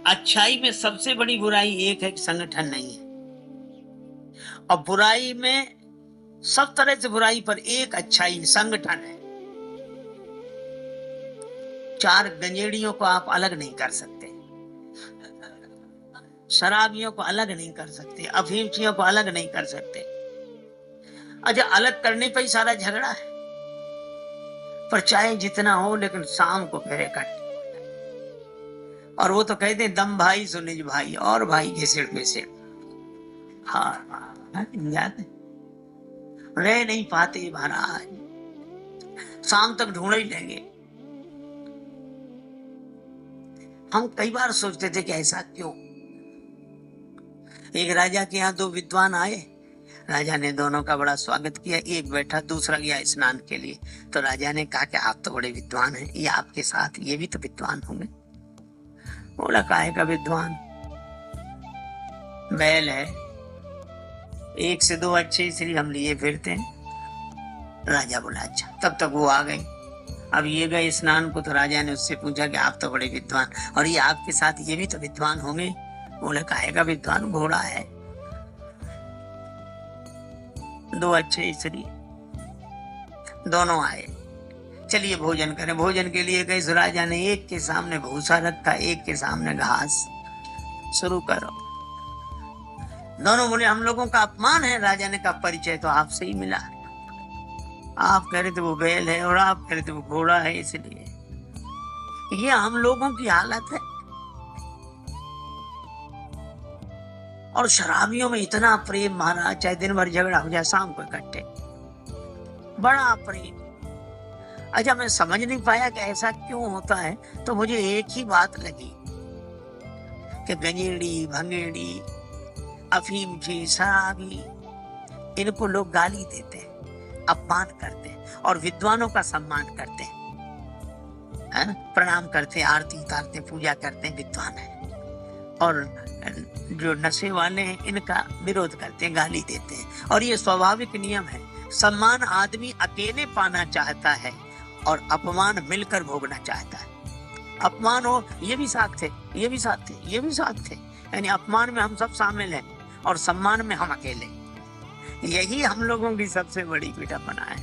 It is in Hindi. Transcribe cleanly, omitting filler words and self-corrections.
अच्छाई में सबसे बड़ी बुराई एक है कि संगठन नहीं है, और बुराई में सब तरह से बुराई पर एक अच्छाई संगठन है। चार गंजेड़ियों को आप अलग नहीं कर सकते, शराबियों को अलग नहीं कर सकते, अफीमचियों को अलग नहीं कर सकते। अच्छा, अलग करने पर ही सारा झगड़ा है, पर चाहे जितना हो लेकिन शाम को फिर इकट्ठे। और वो तो कहते हैं दम भाई सो निज भाई, और भाई के सिर पे सिर। हाँ, याद रह नहीं पाते महाराज, शाम तक ढूंढ ही लेंगे। हम कई बार सोचते थे कि ऐसा क्यों। एक राजा के यहाँ दो विद्वान आए, राजा ने दोनों का बड़ा स्वागत किया। एक बैठा, दूसरा गया स्नान के लिए। तो राजा ने कहा कि आप तो बड़े विद्वान हैं, ये आपके साथ ये भी तो विद्वान होंगे। बोला काहे का विद्वान, बैल है, एक से दो अच्छे इसलिए हम लिए फिरते हैं। राजा बोला अच्छा। तब तक वो आ गए। अब ये गए स्नान को, तो राजा ने उससे पूछा कि आप तो बड़े विद्वान, और ये आपके साथ ये भी तो विद्वान होंगे। बोले काहे का विद्वान, घोड़ा है, दो अच्छे इसलिए। दोनों आए, चलिए भोजन करें। भोजन के लिए गए, राजा ने एक के सामने भूसा रखा, एक के सामने घास। शुरू करो। दोनों बोले हम लोगों का अपमान है। राजा ने कहा परिचय तो आपसे ही मिला, आप कह रहे थे वो बैल है और आप कह रहे थे वो घोड़ा है, इसलिए ये हम लोगों की हालत है। और शराबियों में इतना प्रेम महाराज, चाहे दिन भर झगड़ा हो जाए शाम को इकट्ठे, बड़ा प्रेम। अच्छा, मैं समझ नहीं पाया कि ऐसा क्यों होता है। तो मुझे एक ही बात लगी कि गंजेड़ी, भंगेड़ी, अफीमची, शराबी, इनको लोग गाली देते हैं, अपमान करते हैं, और विद्वानों का सम्मान करते हैं, है ना, प्रणाम करते हैं, आरती उतारते हैं, पूजा करते हैं, विद्वान है। और जो नशे वाले हैं इनका विरोध करते हैं, गाली देते हैं। और ये स्वाभाविक नियम है। सम्मान आदमी अकेले पाना चाहता है और अपमान मिलकर भोगना चाहता है। अपमान हो ये भी साथ थे, ये भी साथ थे, ये भी साथ थे, यानी अपमान में हम सब शामिल हैं और सम्मान में हम अकेले। यही हम लोगों की सबसे बड़ी विडंबना है।